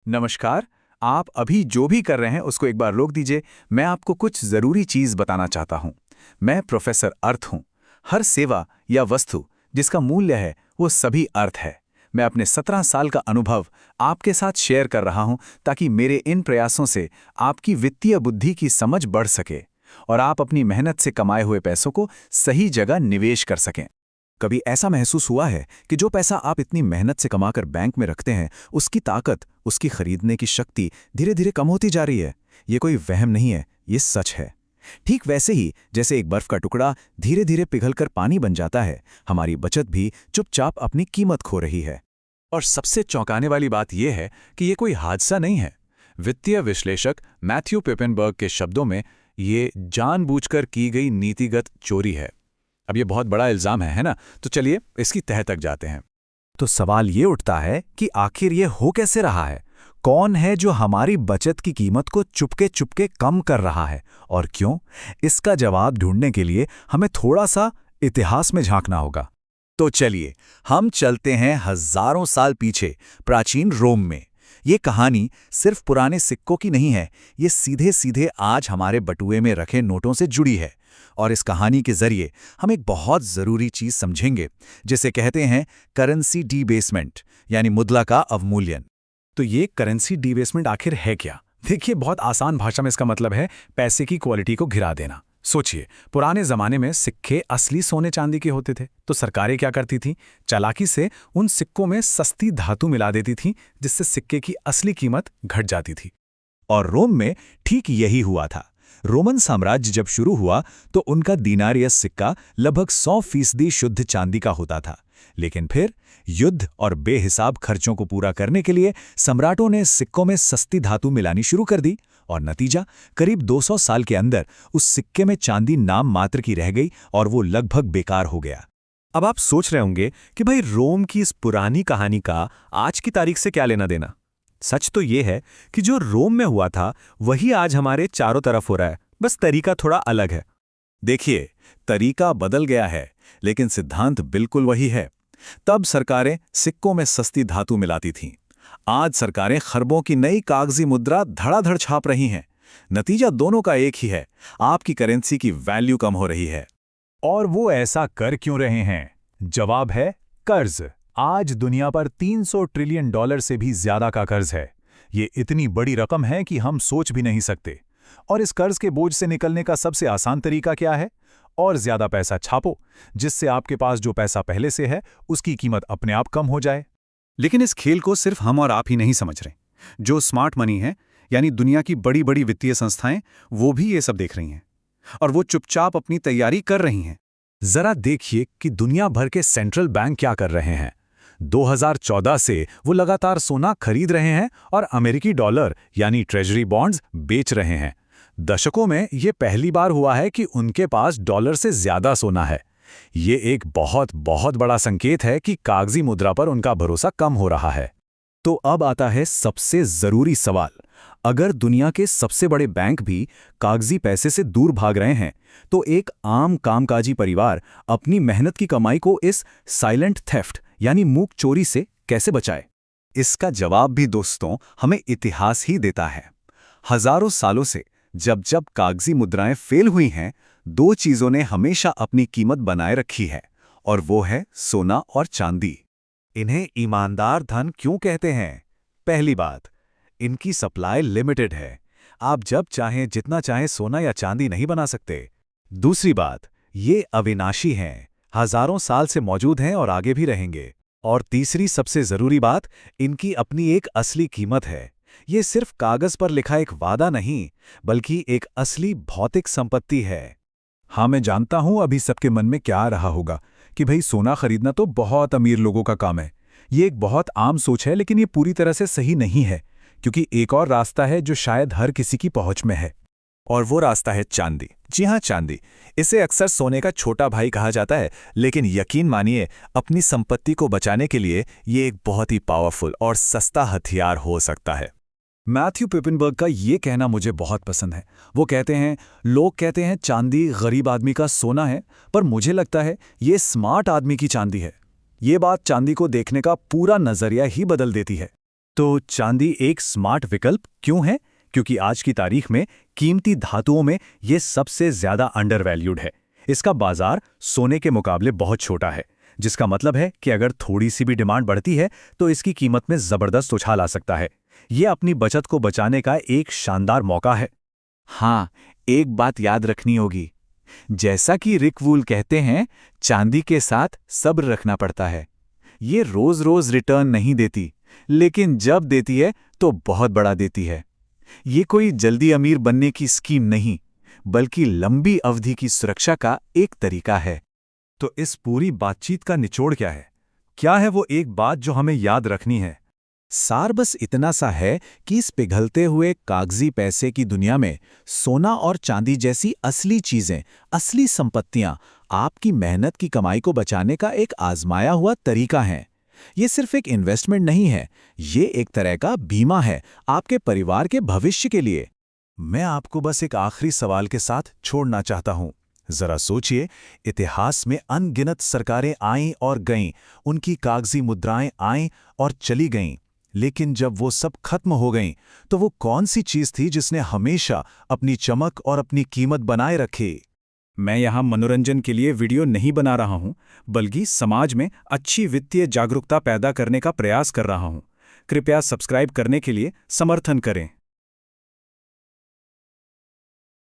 नमस्कार। आप अभी जो भी कर रहे हैं उसको एक बार रोक दीजिए। मैं आपको कुछ ज़रूरी चीज़ बताना चाहता हूँ। मैं प्रोफेसर अर्थ हूँ। हर सेवा या वस्तु जिसका मूल्य है वो सभी अर्थ है। मैं अपने 17 साल का अनुभव आपके साथ शेयर कर रहा हूँ ताकि मेरे इन प्रयासों से आपकी वित्तीय बुद्धि की समझ बढ़ सके और आप अपनी मेहनत से कमाए हुए पैसों को सही जगह निवेश कर सकें। कभी ऐसा महसूस हुआ है कि जो पैसा आप इतनी मेहनत से कमाकर बैंक में रखते हैं, उसकी ताकत, उसकी खरीदने की शक्ति धीरे धीरे कम होती जा रही है? ये कोई वहम नहीं है, ये सच है। ठीक वैसे ही जैसे एक बर्फ का टुकड़ा धीरे धीरे पिघलकर पानी बन जाता है, हमारी बचत भी चुपचाप अपनी कीमत खो रही है। और सबसे चौंकाने वाली बात यह है कि ये कोई हादसा नहीं है। वित्तीय विश्लेषक मैथ्यू पिपेनबर्ग के शब्दों में ये जानबूझकर की गई नीतिगत चोरी है। अब ये बहुत बड़ा इल्जाम है ना? तो चलिए इसकी तह तक जाते हैं। तो सवाल ये उठता है कि आखिर ये हो कैसे रहा है? कौन है जो हमारी बचत की कीमत को चुपके चुपके कम कर रहा है और क्यों? इसका जवाब ढूंढने के लिए हमें थोड़ा सा इतिहास में झांकना होगा। तो चलिए हम चलते हैं हजारों साल पीछे, प्राचीन रोम में। ये कहानी सिर्फ पुराने सिक्कों की नहीं है, ये सीधे सीधे आज हमारे बटुए में रखे नोटों से जुड़ी है। और इस कहानी के जरिए हम एक बहुत ज़रूरी चीज़ समझेंगे, जिसे कहते हैं करेंसी डीबेसमेंट, यानी मुद्रा का अवमूल्यन। तो ये करेंसी डीबेसमेंट आखिर है क्या? देखिए, बहुत आसान भाषा में इसका मतलब है पैसे की क्वालिटी को गिरा देना। सोचिए, पुराने जमाने में सिक्के असली सोने चांदी के होते थे, तो सरकारें क्या करती थीं? चालाकी से उन सिक्कों में सस्ती धातु मिला देती थीं, जिससे सिक्के की असली कीमत घट जाती थी। और रोम में ठीक यही हुआ था। रोमन साम्राज्य जब शुरू हुआ तो उनका दिनारियस सिक्का लगभग 100% शुद्ध चांदी का होता था। लेकिन फिर युद्ध और बेहिसाब खर्चों को पूरा करने के लिए सम्राटों ने सिक्कों में सस्ती धातु मिलानी शुरू कर दी और नतीजा करीब 200 साल के अंदर उस सिक्के में चांदी नाम मात्र की रह गई और वो लगभग बेकार हो गया। अब आप सोच रहे होंगे कि भाई, रोम की इस पुरानी कहानी का आज की तारीख से क्या लेना देना? सच तो ये है कि जो रोम में हुआ था वही आज हमारे चारों तरफ हो रहा है, बस तरीका थोड़ा अलग है। देखिए, तरीका बदल गया है, लेकिन सिद्धांत बिल्कुल वही है। तब सरकारें सिक्कों में सस्ती धातु मिलाती थीं। आज सरकारें खरबों की नई कागजी मुद्रा धड़ाधड़ छाप रही हैं। नतीजा दोनों का एक ही है, आपकी करेंसी की वैल्यू कम हो रही है। और वो ऐसा कर क्यों रहे हैं? जवाब है कर्ज। आज दुनिया पर $300 ट्रिलियन से भी ज्यादा का कर्ज है। ये इतनी बड़ी रकम है कि हम सोच भी नहीं सकते। और इस कर्ज के बोझ से निकलने का सबसे आसान तरीका क्या है? और ज्यादा पैसा छापो, जिससे आपके पास जो पैसा पहले से है उसकी कीमत अपने आप कम हो जाए। लेकिन इस खेल को सिर्फ हम और आप ही नहीं समझ रहे। जो स्मार्ट मनी है, यानी दुनिया की बड़ी बड़ी वित्तीय संस्थाएं, वो भी ये सब देख रही हैं और वो चुपचाप अपनी तैयारी कर रही हैं। जरा देखिए कि दुनिया भर के सेंट्रल बैंक क्या कर रहे हैं। 2014 से वो लगातार सोना खरीद रहे हैं और अमेरिकी डॉलर यानी ट्रेजरी बॉन्ड्स बेच रहे हैं। दशकों में ये पहली बार हुआ है कि उनके पास डॉलर से ज्यादा सोना है। ये एक बहुत बहुत बड़ा संकेत है कि कागजी मुद्रा पर उनका भरोसा कम हो रहा है। तो अब आता है सबसे जरूरी सवाल। अगर दुनिया के सबसे बड़े बैंक भी कागजी पैसे से दूर भाग रहे हैं, तो एक आम कामकाजी परिवार अपनी मेहनत की कमाई को इस साइलेंट थेफ्ट यानी मूक चोरी से कैसे बचाए? इसका जवाब भी दोस्तों हमें इतिहास ही देता है। हजारों सालों से जब जब कागजी मुद्राएं फेल हुई हैं, दो चीजों ने हमेशा अपनी कीमत बनाए रखी है, और वो है सोना और चांदी। इन्हें ईमानदार धन क्यों कहते हैं? पहली बात, इनकी सप्लाई लिमिटेड है। आप जब चाहें जितना चाहें सोना या चांदी नहीं बना सकते। दूसरी बात, ये अविनाशी हैं, हजारों साल से मौजूद हैं और आगे भी रहेंगे। और तीसरी सबसे जरूरी बात, इनकी अपनी एक असली कीमत है। ये सिर्फ कागज पर लिखा एक वादा नहीं, बल्कि एक असली भौतिक संपत्ति है। हाँ, मैं जानता हूं अभी सबके मन में क्या आ रहा होगा कि भाई, सोना खरीदना तो बहुत अमीर लोगों का काम है। ये एक बहुत आम सोच है, लेकिन ये पूरी तरह से सही नहीं है, क्योंकि एक और रास्ता है जो शायद हर किसी की पहुंच में है। और वो रास्ता है चांदी। जी हाँ, चांदी। इसे अक्सर सोने का छोटा भाई कहा जाता है, लेकिन यकीन मानिए, अपनी संपत्ति को बचाने के लिए ये एक बहुत ही पावरफुल और सस्ता हथियार हो सकता है। मैथ्यू पिपेनबर्ग का ये कहना मुझे बहुत पसंद है। वो कहते हैं, लोग कहते हैं चांदी गरीब आदमी का सोना है, पर मुझे लगता है ये स्मार्ट आदमी की चांदी है। ये बात चांदी को देखने का पूरा नजरिया ही बदल देती है। तो चांदी एक स्मार्ट विकल्प क्यों है? क्योंकि आज की तारीख में कीमती धातुओं में ये सबसे ज्यादा अंडरवैल्यूड है। इसका बाजार सोने के मुकाबले बहुत छोटा है, जिसका मतलब है कि अगर थोड़ी सी भी डिमांड बढ़ती है तो इसकी कीमत में जबरदस्त उछाल आ सकता है। ये अपनी बचत को बचाने का एक शानदार मौका है। हाँ, एक बात याद रखनी होगी। जैसा कि रिक वूल कहते हैं, चांदी के साथ सब्र रखना पड़ता है। ये रोज रोज रिटर्न नहीं देती, लेकिन जब देती है तो बहुत बड़ा देती है। ये कोई जल्दी अमीर बनने की स्कीम नहीं, बल्कि लंबी अवधि की सुरक्षा का एक तरीका है। तो इस पूरी बातचीत का निचोड़ क्या है? क्या है वो एक बात जो हमें याद रखनी है? सार बस इतना सा है कि इस पिघलते हुए कागजी पैसे की दुनिया में सोना और चांदी जैसी असली चीजें, असली संपत्तियां आपकी मेहनत की कमाई को बचाने का एक आजमाया हुआ तरीका है। ये सिर्फ एक इन्वेस्टमेंट नहीं है, ये एक तरह का बीमा है आपके परिवार के भविष्य के लिए। मैं आपको बस एक आखिरी सवाल के साथ छोड़ना चाहता हूं। जरा सोचिए, इतिहास में अनगिनत सरकारें आईं और गईं, उनकी कागजी मुद्राएं आईं और चली गईं, लेकिन जब वो सब खत्म हो गईं, तो वो कौन सी चीज थी जिसने हमेशा अपनी चमक और अपनी कीमत बनाए रखी? मैं यहाँ मनोरंजन के लिए वीडियो नहीं बना रहा हूँ, बल्कि समाज में अच्छी वित्तीय जागरूकता पैदा करने का प्रयास कर रहा हूँ। कृपया सब्सक्राइब करने के लिए समर्थन करें।